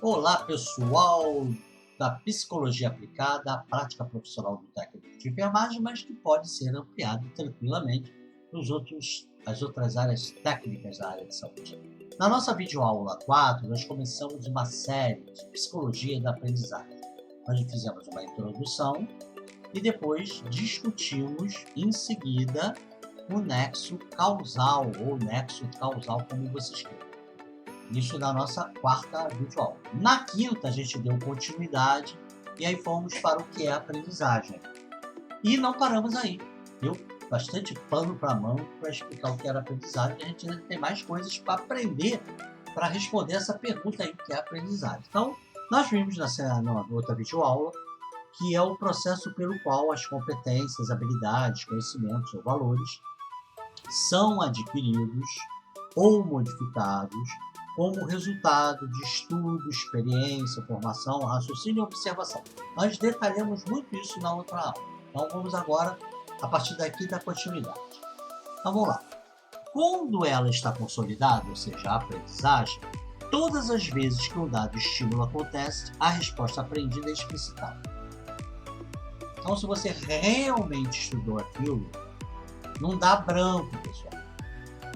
Olá, pessoal da psicologia aplicada à prática profissional do técnico de enfermagem, mas que pode ser ampliado tranquilamente nas outras áreas técnicas da área de saúde. Na nossa videoaula 4, nós começamos uma série de psicologia da aprendizagem. Nós fizemos uma introdução e depois discutimos em seguida o nexo causal, ou nexo causal, como vocês queiram. Isso na nossa quarta videoaula. Na quinta, a gente deu continuidade e aí fomos para o que é aprendizagem. E não paramos aí. Deu bastante pano para mão para explicar o que era aprendizagem. A gente ainda tem mais coisas para aprender para responder essa pergunta aí, o que é aprendizagem. Então, nós vimos na outra videoaula que é o processo pelo qual as competências, habilidades, conhecimentos ou valores são adquiridos ou modificados como resultado de estudo, experiência, formação, raciocínio e observação. Nós detalhamos muito isso na outra aula. Então vamos agora, a partir daqui, dar continuidade. Então vamos lá. Quando ela está consolidada, ou seja, a aprendizagem, todas as vezes que um dado estímulo acontece, a resposta aprendida é explicitada. Então, se você realmente estudou aquilo, não dá branco, pessoal.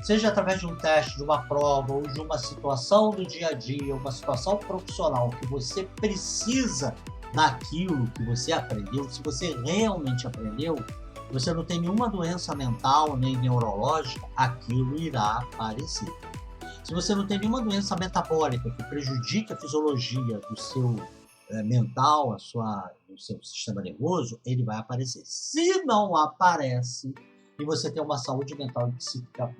Seja através de um teste, de uma prova ou de uma situação do dia a dia, uma situação profissional que você precisa daquilo que você aprendeu, se você realmente aprendeu, você não tem nenhuma doença mental nem neurológica, aquilo irá aparecer. Se você não tem nenhuma doença metabólica que prejudique a fisiologia do seu mental, do seu sistema nervoso, ele vai aparecer. Se não aparece, e você tem uma saúde mental e psíquica,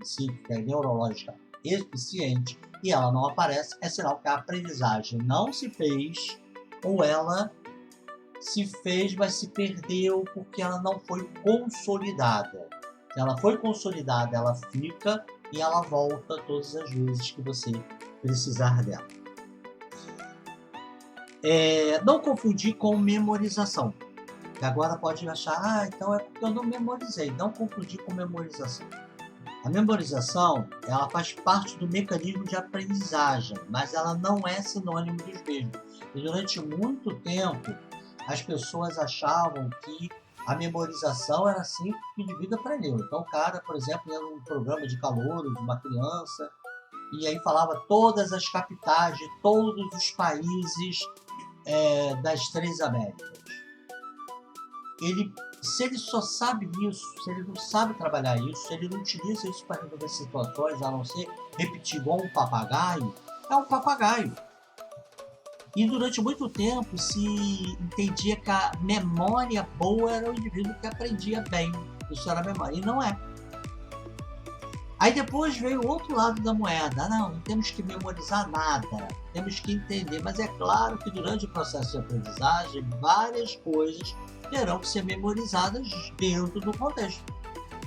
psíquica e neurológica eficiente, e ela não aparece, é sinal que a aprendizagem não se fez, ou ela se fez, mas se perdeu porque ela não foi consolidada. Se ela foi consolidada, ela fica e ela volta todas as vezes que você precisar dela. Não confundir com memorização. Que agora pode achar, então é porque eu não memorizei. Não confundir com memorização. A memorização, ela faz parte do mecanismo de aprendizagem, mas ela não é sinônimo dos mesmos. E durante muito tempo, as pessoas achavam que a memorização era assim que o indivíduo aprendeu. Então o cara, por exemplo, ia num programa de calouro de uma criança, e aí falava todas as capitais de todos os países das 3 Américas. Se ele só sabe isso, se ele não sabe trabalhar isso, se ele não utiliza isso para resolver situações, a não ser repetir igual um papagaio, é um papagaio. E durante muito tempo se entendia que a memória boa era o indivíduo que aprendia bem. Isso era memória, e não é. Aí depois veio o outro lado da moeda. Não temos que memorizar nada, temos que entender. Mas é claro que durante o processo de aprendizagem, várias coisas terão que ser memorizadas dentro do contexto.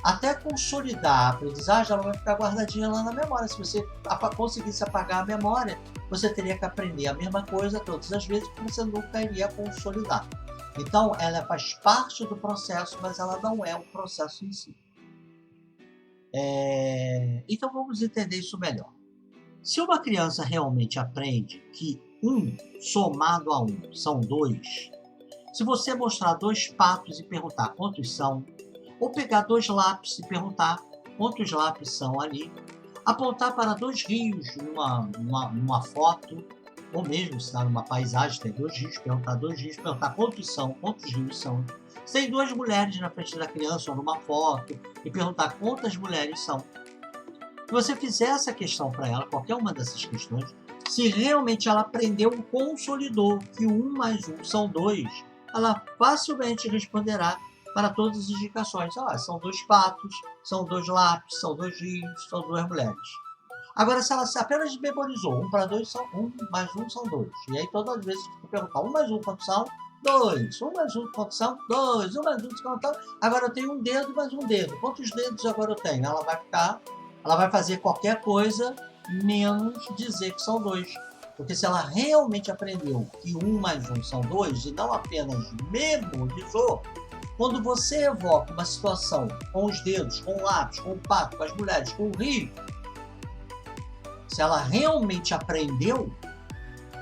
Até consolidar a aprendizagem, ela vai ficar guardadinha lá na memória. Se você conseguisse apagar a memória, você teria que aprender a mesma coisa todas as vezes, porque você nunca iria consolidar. Então, ela faz parte do processo, mas ela não é o processo em si. Então vamos entender isso melhor. Se uma criança realmente aprende que 1 somado a 1 são 2, se você mostrar 2 patos e perguntar quantos são, ou pegar 2 lápis e perguntar quantos lápis são ali, apontar para 2 rios numa foto, ou mesmo se está numa paisagem, tem 2 rios, perguntar 2 rios, perguntar quantos rios são. Se tem 2 mulheres na frente da criança ou numa foto e perguntar quantas mulheres são. Se você fizer essa questão para ela, qualquer uma dessas questões, se realmente ela aprendeu e consolidou que 1 mais 1 são 2, ela facilmente responderá para todas as indicações. São 2 patos, são 2 lápis, são 2 rios, são 2 mulheres. Agora, se ela apenas memorizou 1 para 2, 1 mais 1 são 2. E aí todas as vezes que perguntar 1 mais 1 quantos são? 2. 1 mais 1 quantos são? 2. 1 mais 1 quantos são? Agora eu tenho um dedo mais um dedo. Quantos dedos agora eu tenho? Ela vai fazer qualquer coisa menos dizer que são 2. Porque se ela realmente aprendeu que 1 mais 1 são 2 e não apenas memorizou, quando você evoca uma situação com os dedos, com o lápis, com o pato, com as mulheres, com o rio, se ela realmente aprendeu,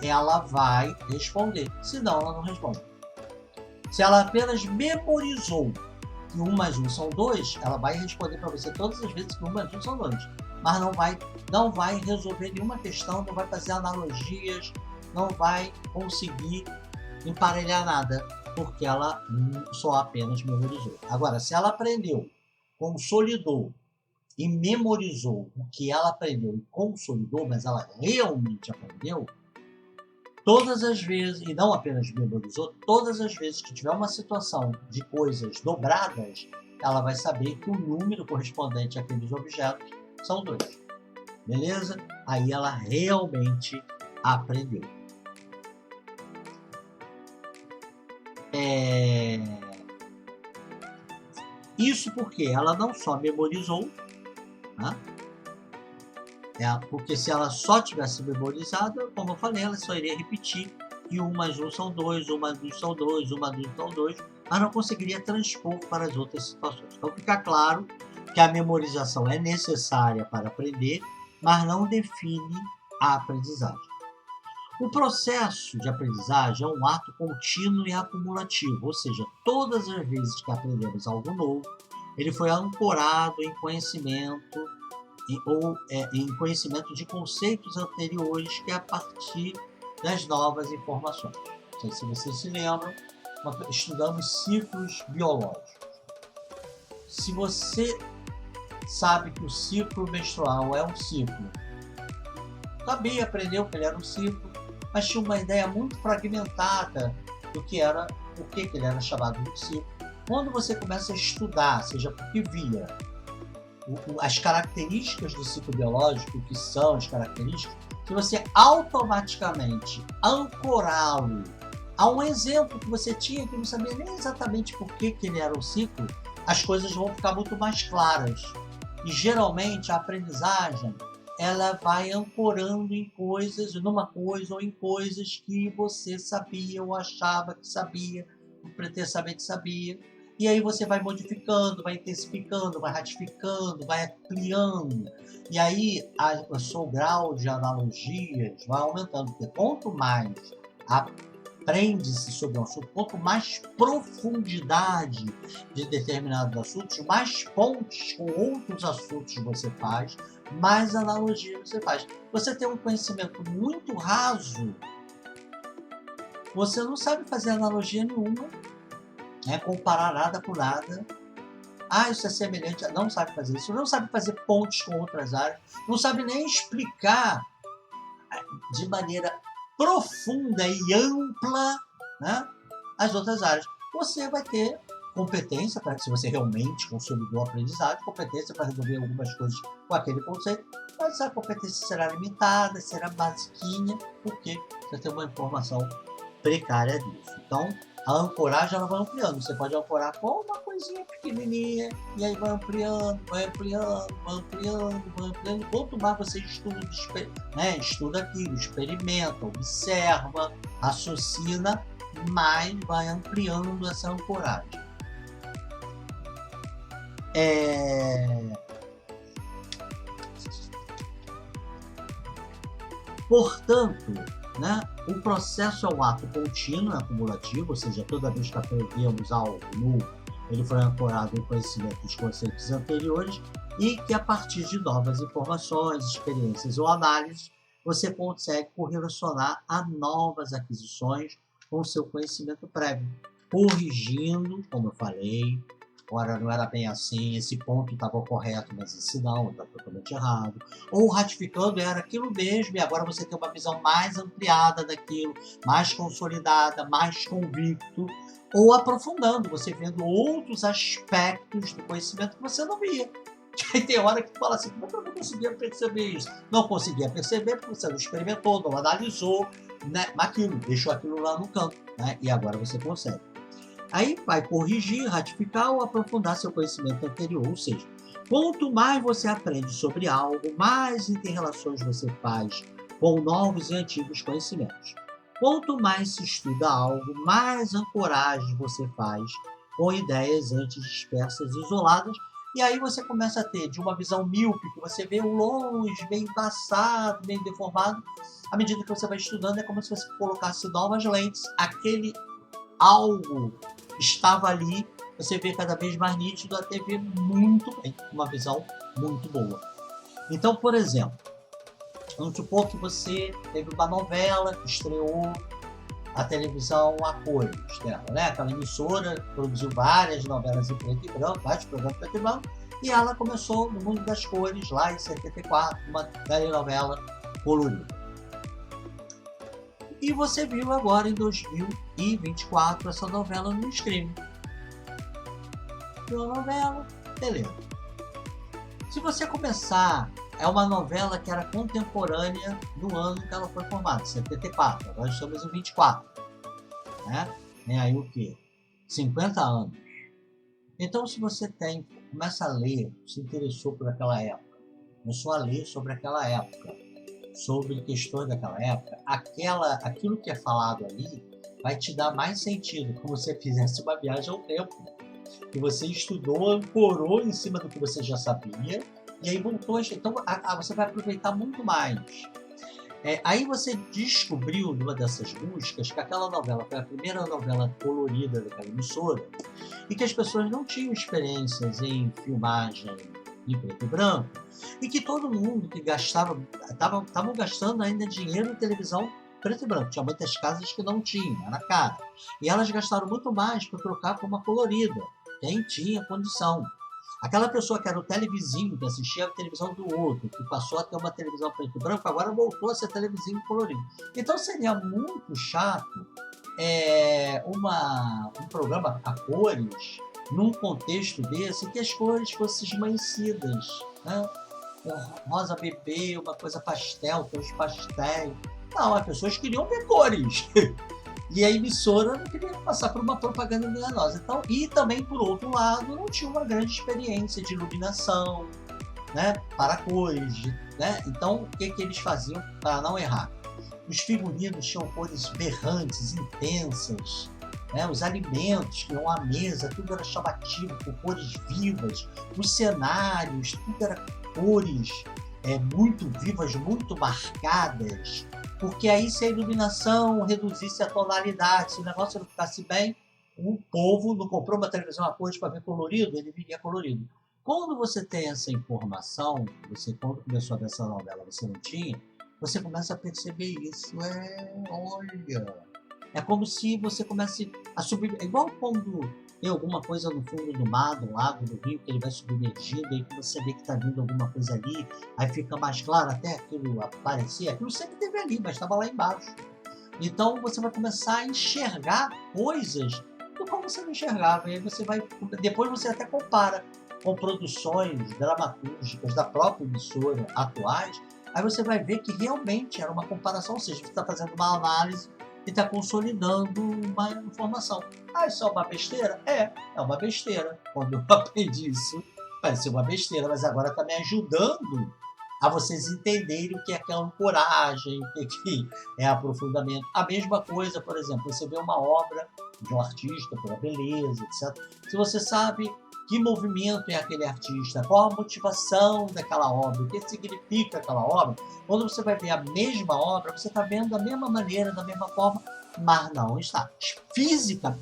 ela vai responder, senão ela não responde. Se ela apenas memorizou que 1 mais 1 são 2, ela vai responder para você todas as vezes que 1 mais 1 são 2. Mas não vai resolver nenhuma questão, não vai fazer analogias, não vai conseguir emparelhar nada, porque ela só apenas memorizou. Agora, se ela aprendeu, consolidou e memorizou o que ela aprendeu e consolidou, mas ela realmente aprendeu, todas as vezes, e não apenas memorizou, todas as vezes que tiver uma situação de coisas dobradas, ela vai saber que o número correspondente àqueles objetos são 2. Beleza? Aí ela realmente aprendeu. Isso porque ela não só memorizou, né? Porque se ela só tivesse memorizado, como eu falei, ela só iria repetir que 1 mais 1 são 2, 1 mais 1 são 2, 1 mais 1 são 2, mas não conseguiria transpor para as outras situações. Então fica claro que a memorização é necessária para aprender, mas não define a aprendizagem. O processo de aprendizagem é um ato contínuo e acumulativo, ou seja, todas as vezes que aprendemos algo novo, ele foi ancorado em conhecimento ou em conhecimento de conceitos anteriores, que é a partir das novas informações. Não sei se vocês se lembram, estudamos ciclos biológicos. Se você sabe que o ciclo menstrual é um ciclo, sabia, aprendeu que ele era um ciclo, mas tinha uma ideia muito fragmentada do que era, por que ele era chamado de ciclo. Quando você começa a estudar, seja porque via as características do ciclo biológico, que são as características, se você automaticamente ancorá-lo a um exemplo que você tinha, que não sabia nem exatamente por que ele era um ciclo, as coisas vão ficar muito mais claras. E geralmente a aprendizagem, ela vai ancorando em coisas, numa coisa ou em coisas que você sabia ou achava que sabia, pretensamente sabia. E aí você vai modificando, vai intensificando, vai ratificando, vai ampliando. E aí o seu grau de analogias vai aumentando, porque quanto mais aprende-se sobre um assunto, quanto mais profundidade de determinados assuntos, mais pontes com outros assuntos você faz, mais analogia você faz. Você tem um conhecimento muito raso, você não sabe fazer analogia nenhuma, comparar nada com nada. Isso é semelhante, não sabe fazer isso, não sabe fazer pontes com outras áreas, não sabe nem explicar de maneira profunda e ampla, né, as outras áreas. Você vai ter competência, se você realmente consolidou a aprendizagem, competência para resolver algumas coisas com aquele conceito, mas essa competência será limitada, será basiquinha, porque você tem uma informação precária disso. Então, a ancoragem ela vai ampliando. Você pode ancorar com uma coisinha pequenininha e aí vai ampliando, vai ampliando, vai ampliando, vai ampliando. Quanto mais você estuda aquilo, experimenta, observa, raciocina, mais vai ampliando essa ancoragem. Portanto, o processo é um ato contínuo, acumulativo, ou seja, toda vez que aprendemos algo novo, ele foi ancorado em conhecimento dos conceitos anteriores e que a partir de novas informações, experiências ou análises, você consegue correlacionar a novas aquisições com o seu conhecimento prévio, corrigindo, como eu falei, ora não era bem assim, esse ponto estava correto, mas esse não, está totalmente errado. Ou ratificando, era aquilo mesmo, e agora você tem uma visão mais ampliada daquilo, mais consolidada, mais convicto. Ou aprofundando, você vendo outros aspectos do conhecimento que você não via. Aí tem hora que tu fala assim, como é que eu não conseguia perceber isso? Não conseguia perceber porque você não experimentou, não analisou, aquilo, deixou aquilo lá no canto, e agora você consegue. Aí vai corrigir, ratificar ou aprofundar seu conhecimento anterior, ou seja, quanto mais você aprende sobre algo, mais inter-relações você faz com novos e antigos conhecimentos. Quanto mais se estuda algo, mais ancoragem você faz com ideias antes dispersas e isoladas, E aí você começa a ter de uma visão míope, que você vê o longe, meio embaçado, meio deformado. À medida que você vai estudando, é como se você colocasse novas lentes, aquele algo estava ali, você vê cada vez mais nítido até ver muito bem, uma visão muito boa. Então, por exemplo, vamos supor que você teve uma novela que estreou a televisão a cores dela, né? Aquela emissora produziu várias novelas em preto e branco, vários programas em preto e branco, e ela começou no mundo das cores lá em 74, uma telenovela colorida. E você viu agora em 2024 essa novela no streaming. Viu a novela? Beleza. Se você começar, é uma novela que era contemporânea do ano que ela foi formada, 74. Agora estamos em 24. Né? Tem aí o quê? 50 anos. Então, se você começa a ler, se interessou por aquela época, começou a ler sobre aquela época, sobre questões daquela época, aquilo que é falado ali vai te dar mais sentido, como se você fizesse uma viagem ao tempo, que você estudou, ancorou em cima do que você já sabia, e aí voltou. Então, você vai aproveitar muito mais. Aí você descobriu, numa dessas buscas, que aquela novela foi a primeira novela colorida daquela emissora, e que as pessoas não tinham experiências em filmagem em preto e branco, e que todo mundo que gastava, estavam gastando ainda dinheiro em televisão preto e branco. Tinha muitas casas que não tinham, era caro. E elas gastaram muito mais para trocar por uma colorida, quem tinha condição. Aquela pessoa que era o televizinho, que assistia a televisão do outro, que passou a ter uma televisão preto e branco, agora voltou a ser televizinho colorido. Então seria muito chato um programa a cores, num contexto desse, que as cores fossem esmaecidas, né? Rosa bebê, uma coisa pastel, tons pastéis. Não, as pessoas queriam ver cores. E a emissora não queria passar por uma propaganda enganosa. Então, e também, por outro lado, não tinha uma grande experiência de iluminação, né, para cores. Né? Então, o que eles faziam para não errar? Os figurinos tinham cores berrantes, intensas. Né? Os alimentos que iam à mesa, tudo era chamativo, com cores vivas. Os cenários, tudo era cores muito vivas, muito marcadas. Porque aí, se a iluminação reduzisse a tonalidade, se o negócio não ficasse bem, o povo não comprou uma televisão a cores para ver colorido, ele viria colorido. Quando você tem essa informação, quando começou a ver essa novela, você não tinha, você começa a perceber isso. Olha, é como se você comece a subir, é igual quando tem alguma coisa no fundo do mar, do lago, do rio, que ele vai submergindo, aí você vê que está vindo alguma coisa ali, aí fica mais claro até aquilo aparecer. Aquilo sempre esteve ali, mas estava lá embaixo. Então você vai começar a enxergar coisas do como você não enxergava. E aí depois você até compara com produções dramatúrgicas da própria emissora atuais, aí você vai ver que realmente era uma comparação, ou seja, você está fazendo uma análise e está consolidando uma informação. Isso é uma besteira? É uma besteira. Quando eu aprendi isso, parecia uma besteira, mas agora está me ajudando a vocês entenderem o que é aquela ancoragem, o que é aprofundamento. A mesma coisa, por exemplo, você vê uma obra de um artista pela beleza, etc. Se você sabe que movimento é aquele artista, qual a motivação daquela obra, o que significa aquela obra, quando você vai ver a mesma obra, você está vendo da mesma maneira, da mesma forma, mas não está.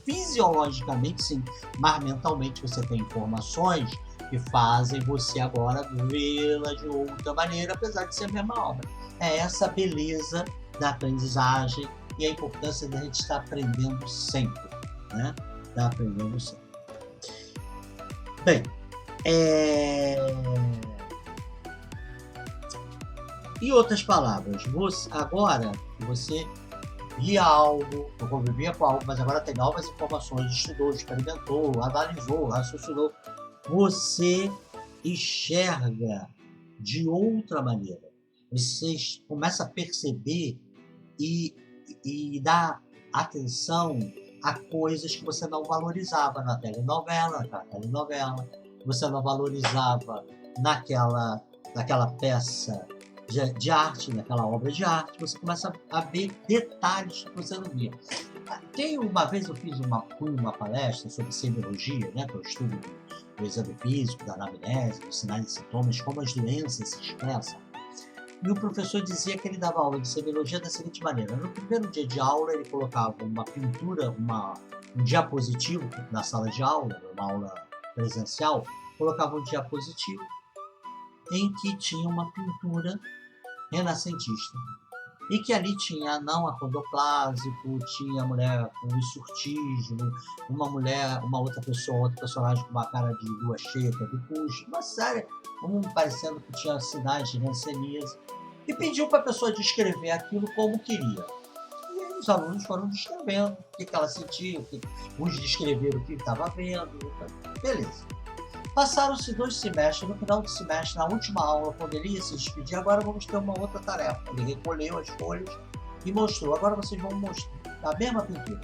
Fisiologicamente sim, mas mentalmente você tem informações que fazem você agora vê-la de outra maneira, apesar de ser a mesma obra. É essa beleza da aprendizagem e a importância da gente estar aprendendo sempre, né? Estar aprendendo sempre. Bem, em outras palavras, agora você via algo, convivia com algo, mas agora tem novas informações, estudou, experimentou, analisou, raciocinou, você enxerga de outra maneira. Você começa a perceber e dar atenção a coisas que você não valorizava na telenovela, você não valorizava naquela peça de arte, naquela obra de arte, você começa a ver detalhes que você não via. Uma vez eu fui uma palestra sobre semiologia, né, que é o estudo do exame físico, da anamnese, dos sinais e sintomas, como as doenças se expressam. E o professor dizia que ele dava aula de semiologia da seguinte maneira: no primeiro dia de aula, ele colocava uma pintura, um diapositivo na sala de aula, uma aula presencial, colocava um diapositivo em que tinha uma pintura renascentista. E que ali tinha anão acondroplásico, tinha mulher com insurtismo, uma outra pessoa, outro personagem com uma cara de lua cheia, do puxa, uma série, parecendo que tinha sinais de ranceníase, e pediu para a pessoa descrever aquilo como queria. E aí os alunos foram descrevendo o que ela sentia, uns descreveram o que estava vendo, beleza. Passaram-se 2 semestres, no final do semestre, na última aula, quando ele ia se despedir, agora vamos ter uma outra tarefa. Ele recolheu as folhas e mostrou. Agora vocês vão mostrar a mesma pintura.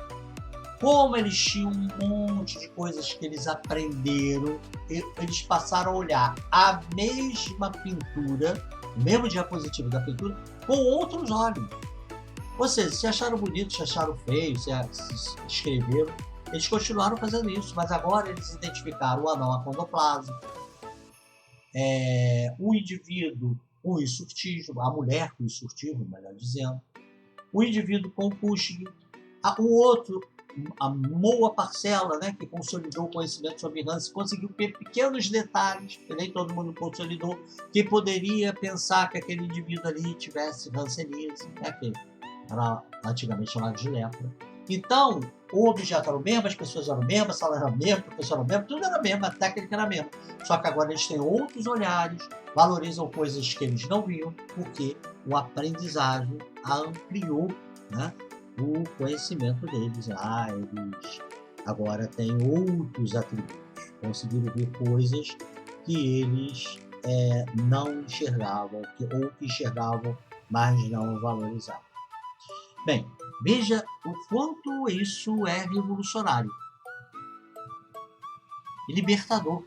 Como eles tinham um monte de coisas que eles aprenderam, eles passaram a olhar a mesma pintura, o mesmo diapositivo da pintura, com outros olhos. Ou seja, se acharam bonito, se acharam feio, se escreveram, eles continuaram fazendo isso, mas agora eles identificaram o anão acondroplásico, o indivíduo com insurtismo, a mulher com insurtismo, melhor dizendo, o indivíduo com Cushing, o outro, a moa parcela, né, que consolidou o conhecimento sobre Hansen, conseguiu ver pequenos detalhes, que nem todo mundo consolidou, que poderia pensar que aquele indivíduo ali tivesse hanseníase, né, que era antigamente chamado de lepra. Então, o objeto era o mesmo, as pessoas eram o mesmo, a sala era a mesma, o professor era o mesmo, tudo era o mesmo, a técnica era a mesma. Só que agora eles têm outros olhares, valorizam coisas que eles não viam, porque o aprendizagem ampliou, né, o conhecimento deles. Eles agora têm outros atributos, conseguiram ver coisas que eles não enxergavam, ou que enxergavam, mas não valorizavam. Bem, veja o quanto isso é revolucionário e libertador.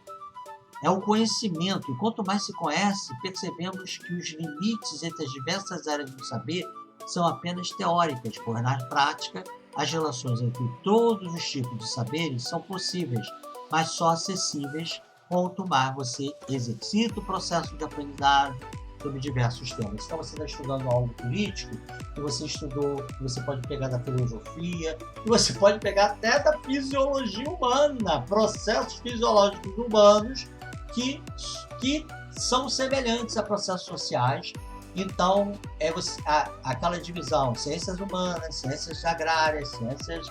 É o conhecimento, e quanto mais se conhece, percebemos que os limites entre as diversas áreas do saber são apenas teóricas, pois na prática as relações entre todos os tipos de saberes são possíveis, mas só acessíveis quanto mais você exercita o processo de aprendizagem sobre diversos temas. Então, você está estudando algo político, que você estudou, que você pode pegar da filosofia, que você pode pegar até da fisiologia humana, processos fisiológicos humanos que são semelhantes a processos sociais. Então, aquela divisão, ciências humanas, ciências agrárias, ciências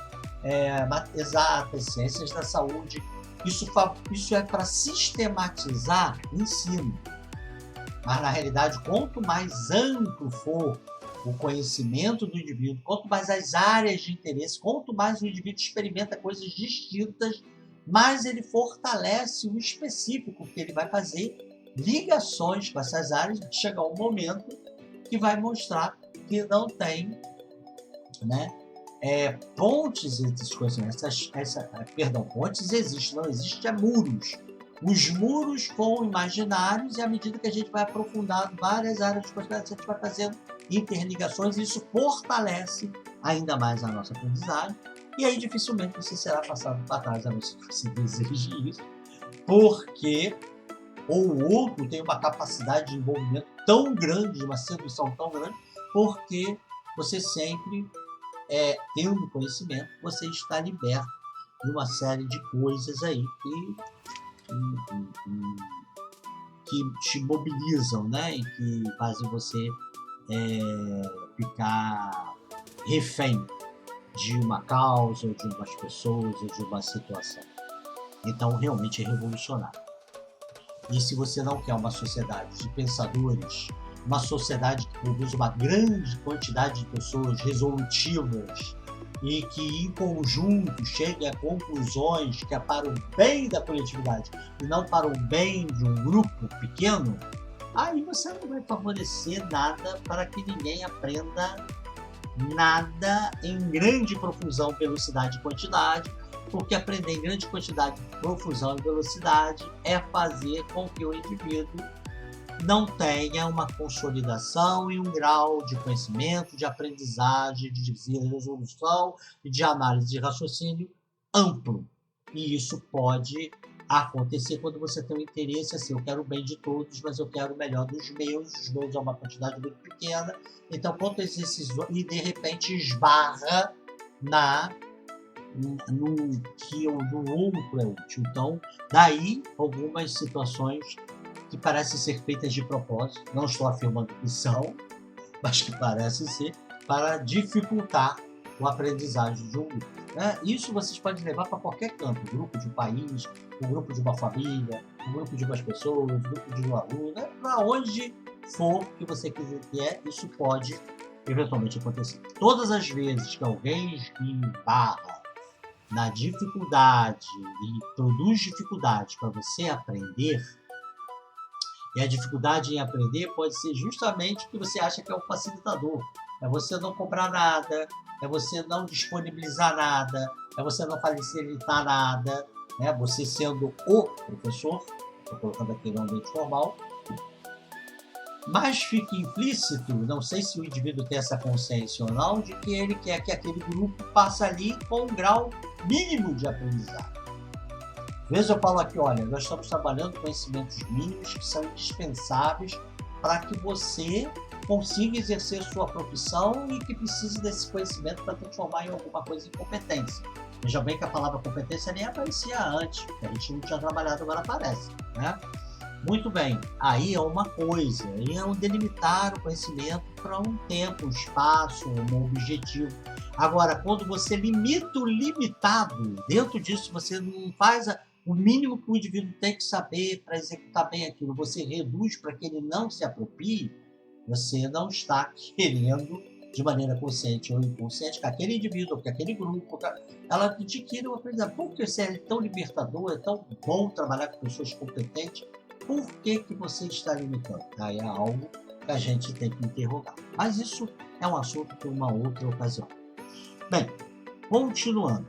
exatas, ciências da saúde, isso é para sistematizar o ensino. Mas, na realidade, quanto mais amplo for o conhecimento do indivíduo, quanto mais as áreas de interesse, quanto mais o indivíduo experimenta coisas distintas, mais ele fortalece o específico, porque ele vai fazer ligações com essas áreas, vai chegar um momento que vai mostrar que não tem, né, pontes entre os conhecimentos. Pontes existem, não existe muros. Os muros foram imaginários e à medida que a gente vai aprofundando várias áreas de conhecimento, a gente vai fazendo interligações e isso fortalece ainda mais a nossa aprendizagem. E aí dificilmente você será passado para trás, a não ser que você deseje isso, porque o outro tem uma capacidade de envolvimento tão grande, de uma sedução tão grande, porque você sempre, tendo conhecimento, você está liberto de uma série de coisas aí que te mobilizam, né? E que fazem você ficar refém de uma causa, ou de umas pessoas, ou de uma situação. Então, realmente é revolucionário. E se você não quer uma sociedade de pensadores, uma sociedade que produz uma grande quantidade de pessoas resolutivas e que, em conjunto, chegue a conclusões que é para o bem da coletividade e não para o bem de um grupo pequeno, aí você não vai favorecer nada para que ninguém aprenda nada em grande profusão, velocidade e quantidade, porque aprender em grande quantidade, profusão e velocidade é fazer com que o indivíduo não tenha uma consolidação e um grau de conhecimento, de aprendizagem, de resolução e de análise de raciocínio amplo. E isso pode acontecer quando você tem um interesse assim, eu quero o bem de todos, mas eu quero o melhor dos meus, os meus é uma quantidade muito pequena, então quantos esses e de repente esbarra no outro é útil. Então, daí algumas situações que parecem ser feitas de propósito, não estou afirmando que são, mas que parecem ser, para dificultar o aprendizagem de um grupo. Isso vocês podem levar para qualquer campo, grupo de um país, o grupo de uma família, o grupo de umas pessoas, o grupo de um aluno, para onde for que você quiser que isso pode eventualmente acontecer. Todas as vezes que alguém esbarra na dificuldade e produz dificuldade para você aprender, e a dificuldade em aprender pode ser justamente o que você acha que é o facilitador. É você não comprar nada, é você não disponibilizar nada, é você não facilitar nada, né? Você sendo o professor, estou colocando aqui no ambiente formal, mas fica implícito, não sei se o indivíduo tem essa consciência ou não, de que ele quer que aquele grupo passe ali com um grau mínimo de aprendizado. Às vezes eu falo aqui, olha, nós estamos trabalhando conhecimentos mínimos que são indispensáveis para que você consiga exercer sua profissão e que precise desse conhecimento para transformar em alguma coisa em competência. Veja bem que a palavra competência nem aparecia antes, a gente não tinha trabalhado, agora aparece, né? Muito bem, aí é uma coisa, aí é delimitar o conhecimento para um tempo, um espaço, um objetivo. Agora, quando você limita o limitado, dentro disso você não faz o mínimo que o indivíduo tem que saber para executar bem aquilo, você reduz para que ele não se aproprie, você não está querendo, de maneira consciente ou inconsciente, que aquele indivíduo, que aquele grupo, ela adquira o aprendizado. Por que isso é tão libertador, é tão bom trabalhar com pessoas competentes? Por que você está limitando? Aí é algo que a gente tem que interrogar. Mas isso é um assunto para uma outra ocasião. Bem, continuando.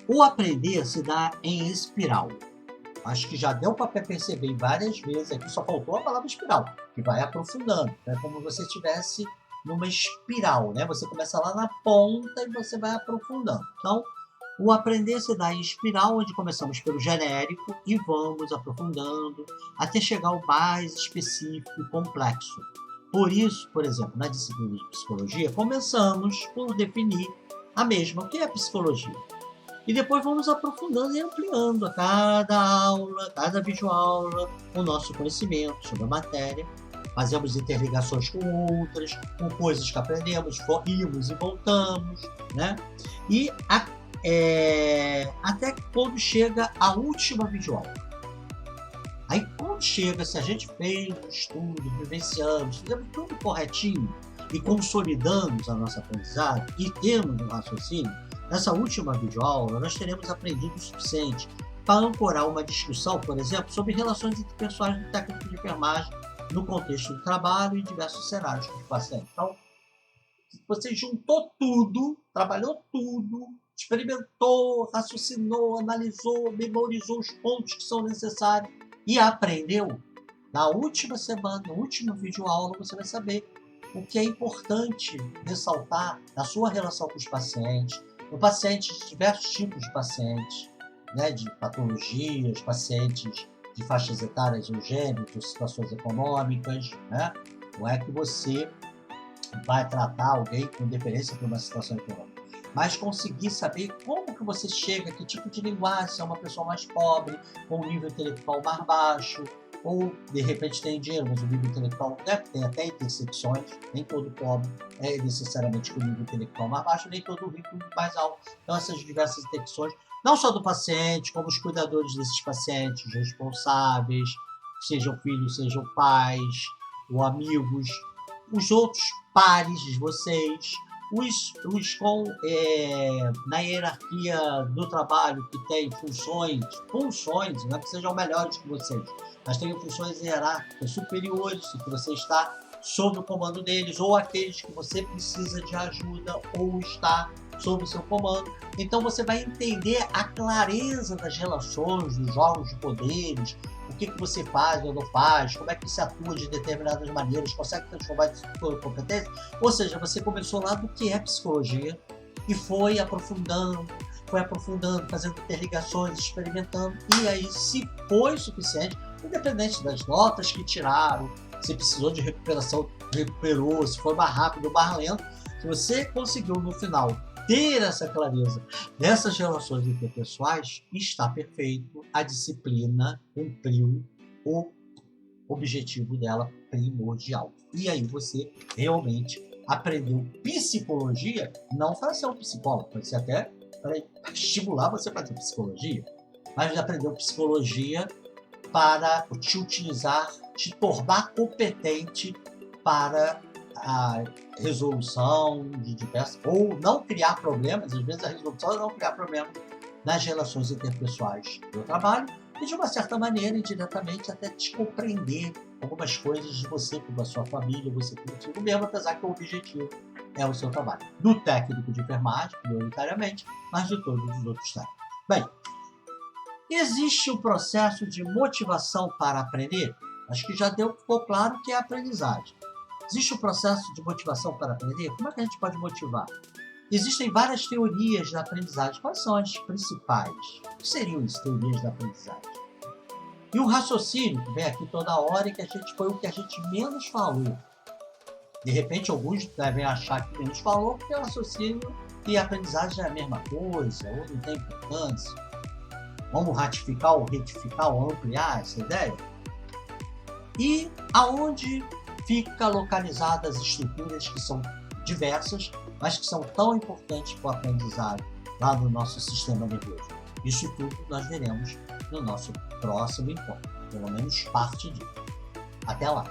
O aprender se dá em espiral. Acho que já deu para perceber várias vezes aqui, só faltou a palavra espiral, que vai aprofundando. É como se você estivesse numa espiral, né? Você começa lá na ponta e você vai aprofundando. Então, o aprender se dá em espiral, onde começamos pelo genérico e vamos aprofundando até chegar ao mais específico e complexo. Por isso, por exemplo, na disciplina de psicologia, começamos por definir a mesma, o que é psicologia. E depois vamos aprofundando e ampliando a cada aula, cada videoaula, o nosso conhecimento sobre a matéria. Fazemos interligações com outras, com coisas que aprendemos, íamos e voltamos, né? E até quando chega a última videoaula. Aí quando chega, se a gente fez um estudo, vivenciamos, fizemos tudo corretinho e consolidamos a nossa aprendizagem e temos um raciocínio, nessa última videoaula nós teremos aprendido o suficiente para ancorar uma discussão, por exemplo, sobre relações interpessoais no técnico de enfermagem no contexto do trabalho e diversos cenários com o paciente. Então, você juntou tudo, trabalhou tudo, experimentou, raciocinou, analisou, memorizou os pontos que são necessários e aprendeu. Na última semana, no último videoaula, você vai saber o que é importante ressaltar na sua relação com os pacientes, no paciente de diversos tipos de pacientes, né, de patologias, pacientes de faixas etárias ou gêneros, situações econômicas, né? Não é que você vai tratar alguém com deferência por uma situação econômica, mas conseguir saber como que você chega, que tipo de linguagem, se é uma pessoa mais pobre, com um nível intelectual mais baixo, ou de repente tem dinheiro, mas o nível intelectual, né, tem até intersecções, nem todo pobre é necessariamente com o nível intelectual mais baixo, nem todo rico mais alto. Então essas diversas intersecções, não só do paciente, como os cuidadores desses pacientes, responsáveis, sejam filhos, sejam pais, ou amigos, os outros pares de vocês, os com, na hierarquia do trabalho que tem funções, não é que sejam melhores que vocês, mas tem funções hierárquicas superiores, que você está sob o comando deles, ou aqueles que você precisa de ajuda, ou está sob o seu comando. Então você vai entender a clareza das relações, dos jogos de poderes, o que você faz ou não faz, como é que você atua de determinadas maneiras, consegue transformar isso em competência. Ou seja, você começou lá do que é psicologia e foi aprofundando, fazendo interligações, experimentando, e aí, se foi suficiente, independente das notas que tiraram, se precisou de recuperação, recuperou, se foi mais rápido ou mais lento, se você conseguiu no final ter essa clareza dessas relações interpessoais, está perfeito, a disciplina cumpriu o objetivo dela primordial. E aí você realmente aprendeu psicologia, não para ser um psicólogo, pode ser até para estimular você a fazer psicologia, mas aprendeu psicologia para te utilizar, te tornar competente para a resolução de diversas, ou não criar problemas, às vezes a resolução é não criar problemas nas relações interpessoais do trabalho, e de uma certa maneira, indiretamente, até te compreender algumas coisas de você com a sua família, você consigo mesmo, apesar que o objetivo é o seu trabalho. Do técnico de enfermagem, prioritariamente, mas de todos os outros técnicos. Bem, existe um processo de motivação para aprender? Acho que já ficou claro que é a aprendizagem. Existe um processo de motivação para aprender? Como é que a gente pode motivar? Existem várias teorias da aprendizagem. Quais são as principais? O que seriam as teorias da aprendizagem? E o raciocínio, que vem aqui toda hora e que foi o que a gente menos falou. De repente, alguns devem achar que menos falou, porque o raciocínio e a aprendizagem é a mesma coisa, ou não tem importância. Vamos ratificar ou retificar ou ampliar essa ideia? E aonde fica localizadas as estruturas que são diversas, mas que são tão importantes para o aprendizado lá no nosso sistema nervoso? Isso tudo nós veremos no nosso próximo encontro, pelo menos parte disso. Até lá!